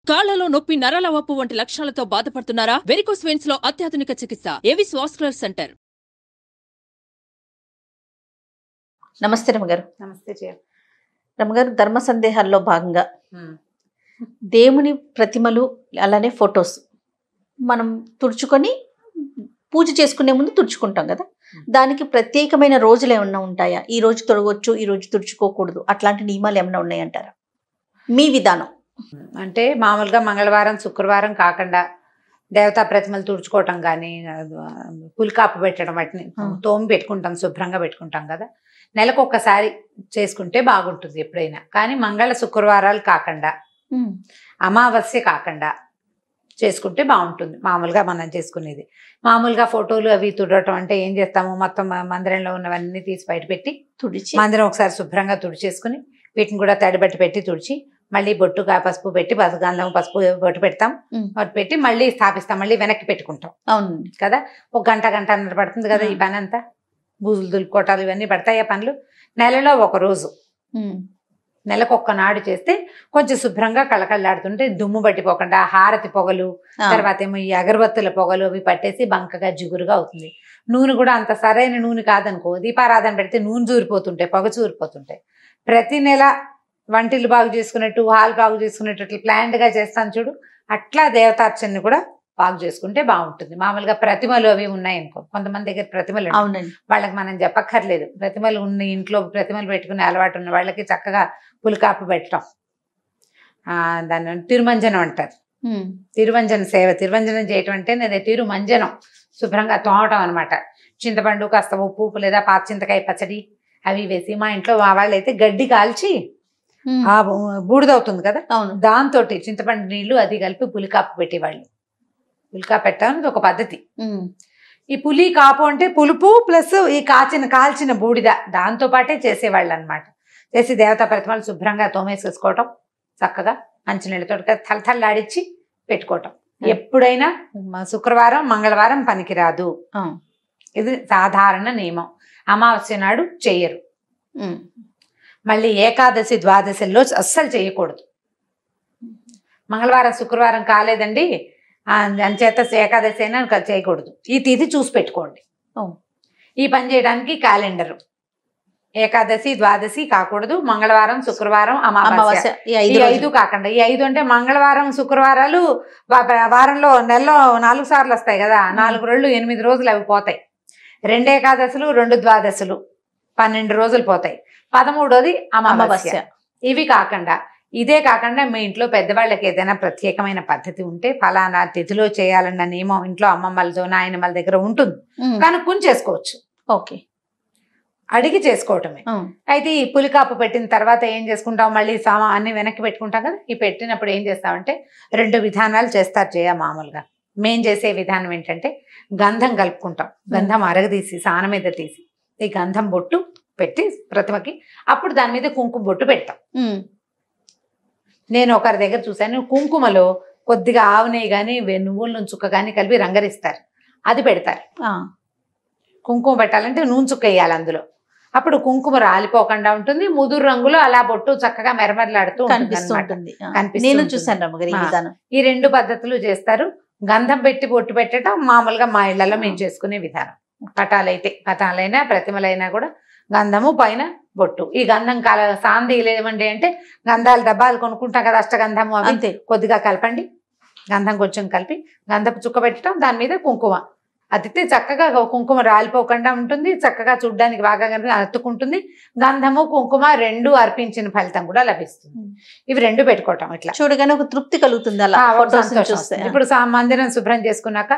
కాళ్లలో నొప్పి, నరాల వాపు వంటి లక్షణాలతో బాధపడుతున్నారా? వెరికోస్ వెయిన్స్ లో అత్యాధునిక చికిత్స ఏవిస్ వాస్కులర్ సెంటర్. నమస్తే రమగారు. నమస్తే రమగారు, ధర్మ సందేహాల్లో భాగంగా దేవుని ప్రతిమలు అలానే ఫొటోస్ మనం తుడుచుకొని పూజ చేసుకునే ముందు తుడుచుకుంటాం కదా, దానికి ప్రత్యేకమైన రోజులు ఏమన్నా ఉంటాయా? ఈ రోజు తొడగొచ్చు, ఈ రోజు తుడుచుకోకూడదు, అట్లాంటి నియమాలు ఏమన్నా ఉన్నాయంటారా? మీ విధానం అంటే మామూలుగా మంగళవారం శుక్రవారం కాకుండా దేవతా ప్రతిమలు తుడుచుకోవటం కానీ, పులికాపు పెట్టడం, వాటిని తోమి పెట్టుకుంటాం, శుభ్రంగా పెట్టుకుంటాం కదా. నెలకు ఒక్కసారి చేసుకుంటే బాగుంటుంది ఎప్పుడైనా. కానీ మంగళ శుక్రవారాలు కాకుండా, అమావాస్య కాకుండా చేసుకుంటే బాగుంటుంది. మామూలుగా మనం చేసుకునేది మామూలుగా ఫోటోలు అవి తుడటం అంటే ఏం చేస్తాము, మొత్తం మందిరంలో ఉన్నవన్నీ తీసి బయట పెట్టి తుడిచి మందిరం ఒకసారి శుభ్రంగా తుడిచేసుకుని వీటిని కూడా తడిబట్టి పెట్టి తుడిచి మళ్ళీ బొట్టుగా పసుపు పెట్టి గంధం పసుపు బొట్టు పెడతాం, బొట్టు పెట్టి మళ్ళీ స్థాపిస్తాం, మళ్ళీ వెనక్కి పెట్టుకుంటాం. అవును కదా, ఒక గంటన్నర పడుతుంది కదా ఈ పని అంతా. బూజులు దులుపుకోవటాలు ఇవన్నీ పడతాయి ఆ పనులు. నెలలో ఒక రోజు, నెలకు ఒక్కనాడు చేస్తే కొంచెం శుభ్రంగా కళకళలాడుతుంటే దుమ్ము పట్టిపోకుండా హారతి పొగలు, తర్వాత ఏమో ఈ అగరబత్తుల పొగలు అవి పట్టేసి బంకగా జిగురుగా అవుతుంది. నూనె కూడా అంత సరైన నూనె కాదనుకో, దీపారాధన పెడితే నూనె చూరిపోతుంటాయి, పొగ చూరిపోతుంటాయి. ప్రతి నెల వంటిలు బాగు చేసుకున్నట్టు, హాల్ బాగు చేసుకున్నట్టు అట్లా ప్లాన్డ్గా చేస్తాను చూడు, అట్లా దేవతార్చనని కూడా బాగు చేసుకుంటే బాగుంటుంది. మామూలుగా ప్రతిమలు అవి ఉన్నాయనుకో, కొంతమంది దగ్గర ప్రతిమలు వాళ్ళకి మనం చెప్పక్కర్లేదు. ప్రతిమలు ఉన్న ఇంట్లో ప్రతిమలు పెట్టుకునే అలవాటు ఉన్న వాళ్ళకి చక్కగా పులికాపు పెట్టడం, దాన్ని తిరుమంజనం అంటారు. తిరువంజన సేవ, తిరువంజనం చేయటం అంటే నేను తిరుమంజనం శుభ్రంగా తోమటం అనమాట. చింతపండు, కాస్త ఉప్పు లేదా పాత చింతకాయ పచ్చడి అవి వేసి, మా ఇంట్లో మా వాళ్ళు అయితే గడ్డి కాల్చి ఆ బూడిదవుతుంది కదా, దాంతో చింతపండు నీళ్లు అది కలిపి పులికాపు పెట్టేవాళ్ళు. పులికాపు పెట్టడానికి ఒక పద్ధతి. ఈ పులి కాపు అంటే పులుపు ప్లస్ ఈ కాల్చిన బూడిద, దాంతో పాటే చేసేవాళ్ళు అనమాట. చేసి దేవతా ప్రతిమలు శుభ్రంగా తోమేసేసుకోవటం, చక్కగా మంచినీళ్ళతో తలతల్లాడిచ్చి పెట్టుకోవటం. ఎప్పుడైనా శుక్రవారం మంగళవారం పనికిరాదు, ఇది సాధారణ నియమం. అమావాస్య నాడు చెయ్యరు. మళ్ళీ ఏకాదశి ద్వాదశిలో అస్సలు చేయకూడదు. మంగళవారం శుక్రవారం కాలేదండి అంచేత ఏకాదశి అయినా చేయకూడదు. ఈ తిథి చూసి పెట్టుకోండి. ఈ పని చేయడానికి క్యాలెండరు ఏకాదశి ద్వాదశి కాకూడదు, మంగళవారం శుక్రవారం అమావాస్య ఈ 5 కాకుండా, ఈ 5 అంటే మంగళవారం శుక్రవారాలు వారంలో నెలలో 4 సార్లు వస్తాయి కదా, 4 రోజులు 8 రోజులు అవి పోతాయి. 2 ఏకాదశులు 2 ద్వాదశులు 12 రోజులు పోతాయి. 13వది అమావాస్య. ఇవి కాకుండా, ఇదే కాకుండా మీ ఇంట్లో పెద్దవాళ్ళకి ఏదైనా ప్రత్యేకమైన పద్ధతి ఉంటే ఫలానా తిథిలో చేయాలన్న నియమం ఇంట్లో అమ్మమ్మలతో నాయనమ్మల దగ్గర ఉంటుంది, కనుక్కొని చేసుకోవచ్చు. ఓకే, అడిగి చేసుకోవటమే. అయితే ఈ పులికాపు పెట్టిన తర్వాత ఏం చేసుకుంటాం, మళ్ళీ అన్ని వెనక్కి పెట్టుకుంటాం కదా. ఈ పెట్టినప్పుడు ఏం చేస్తామంటే 2 విధానాలు చేస్తారు మామూలుగా. మేం చేసే విధానం ఏంటంటే గంధం కలుపుకుంటాం. గంధం అరగదీసి సాన మీద తీసి ఈ గంధం బొట్టు పెట్టి ప్రతిమకి, అప్పుడు దాని మీద కుంకుమ బొట్టు పెడతాం. నేను ఒకరి దగ్గర చూశాను, కుంకుమలో కొద్దిగా ఆవు నెయ్యి కానీ నువ్వుల నూనె చుక్క కానీ కలిపి రంగరిస్తారు, అది పెడతారు. కుంకుమ పెట్టాలంటే నూనె చుక్క వేయాలి అందులో, అప్పుడు కుంకుమ రాలిపోకుండా ఉంటుంది. ముదురు రంగులో అలా బొట్టు చక్కగా మెరమెరలాడుతూ కనిపిస్తుంది. నేను చూసాను. ఈ 2 పద్ధతులు చేస్తారు. గంధం పెట్టి బొట్టు పెట్టడం మామూలుగా మా ఇళ్లలో మేము చేసుకునే విధానం. పటాలైనా ప్రతిమలైనా కూడా గంధము పైన బొట్టు. ఈ గంధం సాంది లేవండి అంటే గంధాల డబ్బాలు కొనుక్కుంటాం కదా, అష్టగంధము అవి కొద్దిగా కలపండి. గంధం కొంచెం కలిపి గంధపు చుక్క పెట్టడం, దాని మీద కుంకుమ అతితే చక్కగా కుంకుమ రాలిపోకుండా ఉంటుంది, చక్కగా చూడ్డానికి బాగా అతుక్కుంటుంది. గంధము కుంకుమ 2 అర్పించిన ఫలితం కూడా లభిస్తుంది. ఇవి 2 పెట్టుకోవటం, ఇట్లా చూడగానే ఒక తృప్తి కలుగుతుంది. అలా ఇప్పుడు మందిరం శుభ్రం చేసుకున్నాక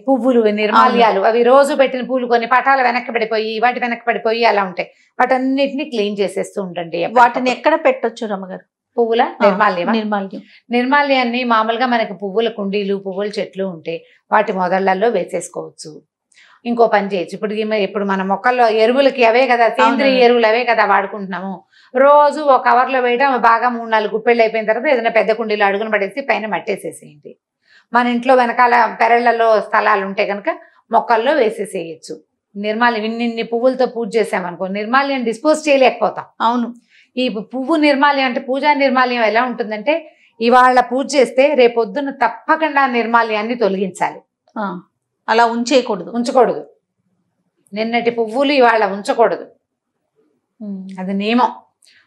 పువ్వులు, నిర్మాల్యాలు అవి రోజు పెట్టిన పూలు కొన్ని పటాలు వెనక్కి పడిపోయి వాటి వెనక్కి పడిపోయి అలా ఉంటాయి, వాటన్నిటిని క్లీన్ చేసేస్తూ ఉండండి. వాటిని ఎక్కడ పెట్టొచ్చు రమ్మగారు? పువ్వుల నిర్మాల్యాన్ని మామూలుగా మనకి పువ్వుల కుండీలు, పువ్వుల చెట్లు ఉంటే వాటి మొదళ్లలో వేసేసుకోవచ్చు. ఇంకో పని చేయొచ్చు, ఇప్పుడు మన మొక్కల్లో ఎరువులకి అవే కదా, సేంద్రియ ఎరువులు అవే కదా వాడుకుంటున్నాము. రోజు ఒక కవర్లో వేయడం, బాగా 3-4 గుప్పెళ్ళు అయిపోయిన తర్వాత ఏదైనా పెద్ద కుండీలో అడుగున పడేసి పైన మట్టేసేసేయండి. మన ఇంట్లో వెనకాల పెరళ్లలో స్థలాలు ఉంటే కనుక మొక్కల్లో వేసేసేయచ్చు. నిర్మాల్యం ఇన్ని పువ్వులతో పూజ చేసామనుకో, నిర్మాల్యం డిస్పోజ్ చేయలేకపోతాం. అవును, ఈ పువ్వు నిర్మాల్యం అంటే పూజా నిర్మాల్యం ఎలా ఉంటుందంటే ఇవాళ పూజ చేస్తే రేపొద్దున తప్పకుండా నిర్మాల్యాన్ని తొలగించాలి. అలా ఉంచకూడదు. నిన్నటి పువ్వులు ఇవాళ ఉంచకూడదు, అది నియమం.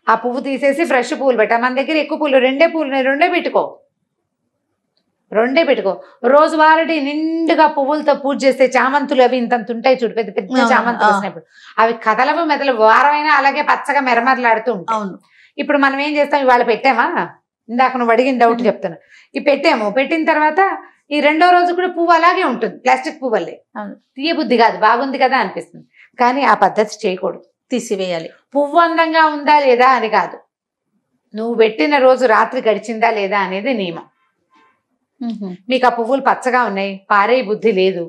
ఆ పువ్వు తీసేసి ఫ్రెష్ పువ్వులు పెట్టా. మన దగ్గర ఎక్కువ పూలు, రెండే పెట్టుకో. రోజువారీ నిండుగా పువ్వులతో పూజ చేస్తే చామంతులు అవి ఇంతంత ఉంటాయి చూడు, పెద్ద పెద్ద చామంతులు వచ్చినప్పుడు అవి కదలవు మెదలు వారమైనా అలాగే పచ్చగా మెరమరలాడుతూ ఉంటాయి. ఇప్పుడు మనం ఏం చేస్తాం, ఇవాళ పెట్టామా, ఇందాక నువ్వు అడిగిన డౌట్ చెప్తాను. పెట్టిన తర్వాత ఈ రెండో రోజు కూడా పువ్వు అలాగే ఉంటుంది, ప్లాస్టిక్ పువ్వులే. తీయబుద్ధి కాదు, బాగుంది కదా అనిపిస్తుంది. కానీ ఆ పద్ధతి చేయకూడదు, తీసివేయాలి. పువ్వు అందంగా ఉందా లేదా అని కాదు, నువ్వు పెట్టిన రోజు రాత్రి గడిచిందా లేదా అనేది నియమం. మీకు ఆ పువ్వులు పచ్చగా ఉన్నాయి, పారే బుద్ధి లేదు,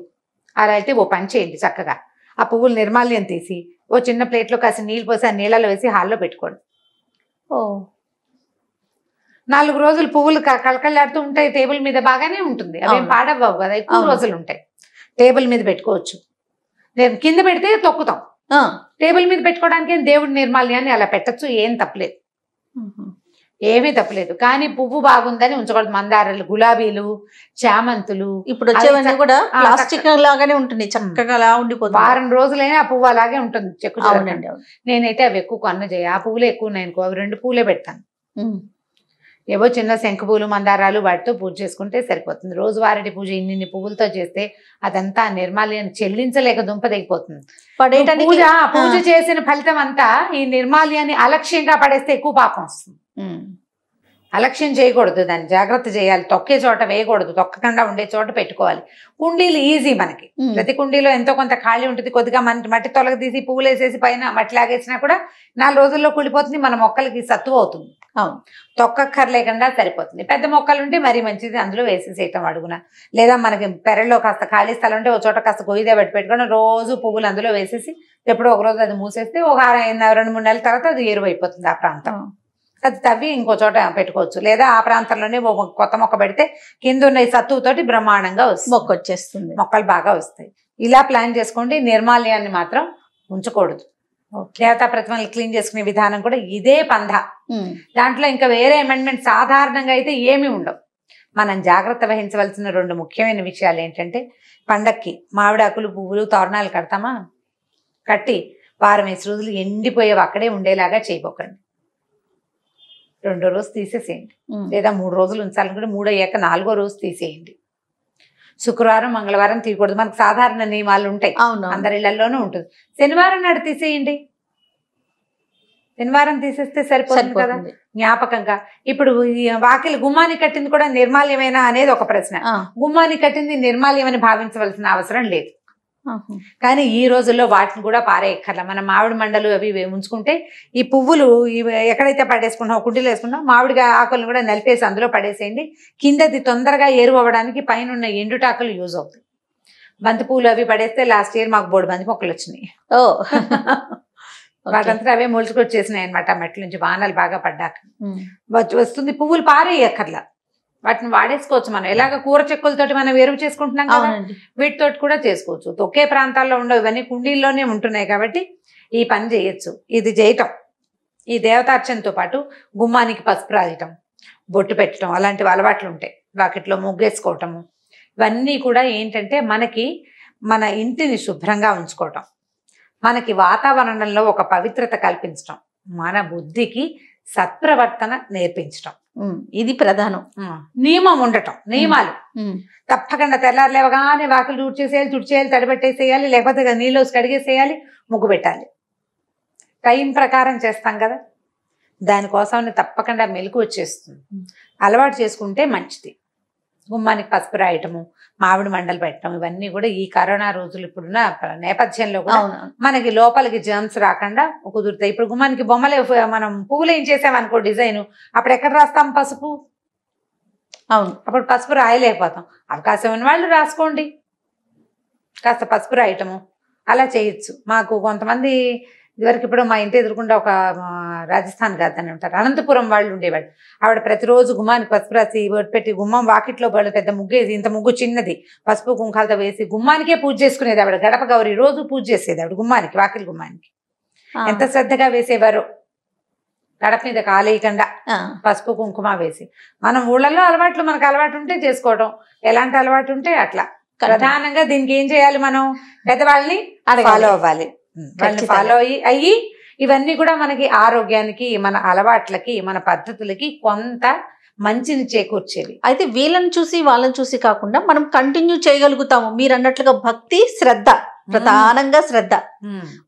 అలా అయితే ఓ పని చేయండి, చక్కగా ఆ పువ్వులు నిర్మాల్యం తీసి ఓ చిన్న ప్లేట్లో కాసి నీళ్ళు పోసి ఆ నీళ్ళలో వేసి హాల్లో పెట్టుకోండి. 4 రోజులు పువ్వులు కళకళలాడుతూ ఉంటాయి, టేబుల్ మీద బాగానే ఉంటుంది, అవేం పాడవ్వవు కదా, ఎక్కువ రోజులు ఉంటాయి. టేబుల్ మీద పెట్టుకోవచ్చు. నేను కింద పెడితే తొక్కుతాం, టేబుల్ మీద పెట్టుకోవడానికి దేవుడి నిర్మాల్యాన్ని అలా పెట్టచ్చు, ఏమీ తప్పలేదు. కానీ పువ్వు బాగుందని ఉంచకూడదు. మందారాలు, గులాబీలు, చామంతులు ఇప్పుడు వచ్చేవన్నీ కూడా ప్లాస్టిక్ లాగానే ఉంటుంది, చక్కగా అలా ఉండిపోతుంది. వారం రోజులైనా ఆ పువ్వు అలాగే ఉంటుంది, చెక్కు. నేనైతే అవి ఎక్కువ కొన్న చేయ, ఆ పువ్వులు ఎక్కువ నేను 2 పువ్వులే పెడతాను. ఏవో చిన్న శంఖ పూలు, మందారాలు వాటితో పూజ చేసుకుంటే సరిపోతుంది. రోజువారీ పూజ ఇన్ని పువ్వులతో చేస్తే అదంతా నిర్మాల్యాన్ని చెల్లించలేక దుంప దిగిపోతుంది. పూజ చేసిన ఫలితం అంతా ఈ నిర్మాల్యాన్ని అలక్ష్యంగా పడేస్తే ఎక్కువ పాపం వస్తుంది. అలక్ష్యం చేయకూడదు, దాన్ని జాగ్రత్త చేయాలి. తొక్కే చోట వేయకూడదు, తొక్కకుండా ఉండే చోట పెట్టుకోవాలి. కుండీలు ఈజీ మనకి, ప్రతి కుండీలో ఎంతో కొంత ఖాళీ ఉంటుంది. కొద్దిగా మట్టి తొలగ తీసి పువ్వులు వేసేసి పైన మట్టి లాగేసినా కూడా 4 రోజుల్లో కుళ్ళిపోతుంది, మన మొక్కలకి సత్తువ అవుతుంది. తొక్కక్కర్లేకుండా సరిపోతుంది. పెద్ద మొక్కలు ఉంటే మరీ మంచిది, అందులో వేసేసేయటం అడుగున. లేదా మనకి పెరట్లో కాస్త ఖాళీ స్థలం ఉంటే ఒక చోట కాస్త గొయ్యిదే పెట్టుకొని రోజు పువ్వులు అందులో వేసేసి ఎప్పుడో ఒక రోజు అది మూసేస్తే ఒక 2-3 నెలల తర్వాత అది ఎరువు అయిపోతుంది. ఆ ప్రాంతం అది తవ్వి ఇంకో చోట పెట్టుకోవచ్చు. లేదా ఆ ప్రాంతంలోనే కొత్త మొక్క పెడితే కింద ఉన్న ఈ సత్తువుతోటి బ్రహ్మాండంగా మొక్క వచ్చేస్తుంది, మొక్కలు బాగా వస్తాయి. ఇలా ప్లాన్ చేసుకోండి. నిర్మాల్యాన్ని మాత్రం ఉంచకూడదు. దేవతా ప్రతిమలు క్లీన్ చేసుకునే విధానం కూడా ఇదే పంధ. దాంట్లో ఇంకా వేరే అమెండ్మెంట్ సాధారణంగా అయితే ఏమీ ఉండవు. మనం జాగ్రత్త వహించవలసిన 2 ముఖ్యమైన విషయాలు ఏంటంటే, పండక్కి మామిడాకులు, పువ్వులు, తోరణాలు కడతామా, కట్టి 6 రోజులు ఎండిపోయేవి అక్కడే ఉండేలాగా చేయబోకండి. 2వ రోజు తీసేసేయండి, లేదా 3 రోజులు ఉంచాలనుకుంటే 3 అయ్యాక 4వ రోజు తీసేయండి. శుక్రవారం, మంగళవారం తీయకూడదు, మనకు సాధారణ నియమాలు ఉంటాయి, అందరి ఇళ్లలోనూ ఉంటుంది. శనివారం నాడు తీసేయండి, శనివారం తీసేస్తే సరిపోతుంది కదా జ్ఞాపకంగా. ఇప్పుడు వాకిలి గుమ్మాన్ని కట్టింది కూడా నిర్మాల్యమేనా అనేది ఒక ప్రశ్న. గుమ్మాన్ని కట్టింది నిర్మాల్యమని భావించవలసిన అవసరం లేదు. కానీ ఈ రోజుల్లో వాటిని కూడా పారేయక్కర్లా. మన మామిడి మండలు అవి ఉంచుకుంటే ఈ పువ్వులు ఎక్కడైతే పడేసుకుంటామో కుండీలు వేసుకుంటాం, మామిడి ఆకులను కూడా నలిపేసి అందులో పడేసేయండి. కిందది తొందరగా ఎరువు అవ్వడానికి పైన ఉన్న ఎండుటాకులు యూజ్ అవుతాయి. బంతి పూలు అవి పడేస్తే లాస్ట్ ఇయర్ మాకు 3 బంతి మొక్కలు వచ్చినాయి. వాటంతా అవే మొలుచుకొచ్చేసినాయి అనమాట. మెట్ల నుంచి వానలు బాగా పడ్డాక వస్తుంది. పువ్వులు పారేయక్కర్లా, వాటిని వాడేసుకోవచ్చు. మనం ఎలాగ కూర చెక్కులతోటి మనం ఎరువు చేసుకుంటున్నాం కదా, వీటితోటి కూడా చేసుకోవచ్చు. ఒకే ప్రాంతాల్లో ఉండవు, ఇవన్నీ కుండీల్లోనే ఉంటున్నాయి కాబట్టి ఈ పని చేయొచ్చు. ఇది చేయటం, ఈ దేవతార్చనతో పాటు గుమ్మానికి పసుపు రాయటం, బొట్టు పెట్టడం, అలాంటివి అలవాట్లు ఉంటాయి. వాకిట్లో ముగ్గేసుకోవటము, ఇవన్నీ కూడా ఏంటంటే మనకి మన ఇంటిని శుభ్రంగా ఉంచుకోవటం, మనకి వాతావరణంలో ఒక పవిత్రత కల్పించటం, మన బుద్ధికి సత్ప్రవర్తన నేర్పించటం, ఇది ప్రధానం. నియమం ఉండటం, నియమాలు తప్పకుండా తెల్లారు లేవగానే వాకిలు తుడిచేయాలి, తడిపెట్టేసేయాలి, లేకపోతే నీళ్ళు కడిగేసేయాలి, ముగ్గు పెట్టాలి. టైం ప్రకారం చేస్తాం కదా, దానికోసం తప్పకుండా మెలకు వచ్చేస్తుంది. అలవాటు చేసుకుంటే మంచిది. గుమ్మానికి పసుపు రాయటము, మామిడి మండలు పెట్టడం, ఇవన్నీ కూడా ఈ కరోనా రోజులు ఇప్పుడున్న నేపథ్యంలో కూడా మనకి లోపలికి జర్మ్స్ రాకుండా కుదురుతాయి. ఇప్పుడు గుమ్మానికి బొమ్మలు మనం పువ్వులు ఏం చేసామనుకో డిజైన్, అప్పుడు ఎక్కడ రాస్తాం పసుపు? అప్పుడు పసుపు రాయలేకపోతాం. అవకాశం ఉన్న వాళ్ళు రాసుకోండి, కాస్త పసుపు రాయటము అలా చేయొచ్చు. మాకు కొంతమంది ఇదివరకు ఇప్పుడు మా ఇంటి ఎదురుకుండా ఒక రాజస్థాన్ గాదని ఉంటారు, అనంతపురం వాళ్ళు ఉండేవాళ్ళు. ఆవిడ ప్రతిరోజు గుమ్మానికి పసుపు రాసి పెట్టి గుమ్మం వాకిట్లో పెద్ద ముగ్గేసి, ఇంత ముగ్గు చిన్నది, పసుపు కుంకాలతో వేసి గుమ్మానికే పూజ చేసుకునేది ఆవిడ. గడప గౌరి రోజు పూజ చేసేది ఆవిడ గుమ్మానికి, వాకిలి గుమ్మానికి. ఎంత శ్రద్ధగా వేసేవారో. గడప మీద కాలేయకుండా పసుపు కుంకుమ వేసి. మనం ఊళ్ళల్లో అలవాట్లు మనకు అలవాటు ఉంటే చేసుకోవడం, ఎలాంటి అలవాటు ఉంటే అట్లా. ప్రధానంగా దీనికి ఏం చేయాలి, మనం పెద్దవాళ్ళని ఫాలో అవ్వాలి. వాళ్ళని ఫాలో అయ్యి ఇవన్నీ కూడా మనకి ఆరోగ్యానికి, మన అలవాట్లకి, మన పద్ధతులకి కొంత మంచిని చేకూర్చేవి. అయితే వీళ్ళని చూసి వాళ్ళని చూసి కాకుండా మనం కంటిన్యూ చేయగలుగుతాము. మీరు అన్నట్లుగా భక్తి, శ్రద్ధ, ప్రధానంగా శ్రద్ధ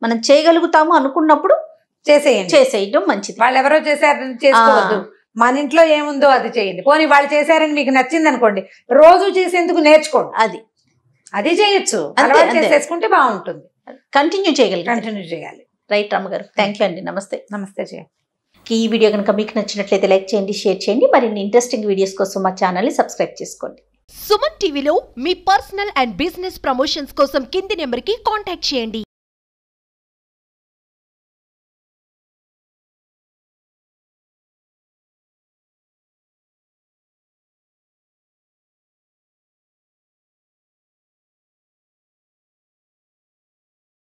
మనం చేయగలుగుతాము అనుకున్నప్పుడు చేసేయడం మంచిది. వాళ్ళు ఎవరో చేశారని చేసుకోవద్దు, మన ఇంట్లో ఏముందో అది చేయండి. పోనీ వాళ్ళు చేశారని మీకు నచ్చింది అనుకోండి, రోజు చేసేందుకు నేర్చుకోండి. అది చేయొచ్చు, అలవాటు చేసేసుకుంటే బాగుంటుంది. కంటిన్యూ చేయాలి. రైట్ రమ్మగారు, థ్యాంక్ యూ అండి. నమస్తే. నమస్తే జయ. ఈ వీడియో కనుక మీకు నచ్చినట్లయితే లైక్ చేయండి, షేర్ చేయండి. మరిన్ని ఇంట్రెస్టింగ్ వీడియోస్ కోసం మా ఛానల్ని సబ్స్క్రైబ్ చేసుకోండి. సుమన్ టీవీలో మీ పర్సనల్ అండ్ బిజినెస్ ప్రమోషన్స్ కోసం కింది నెంబర్కి కాంటాక్ట్ చేయండి.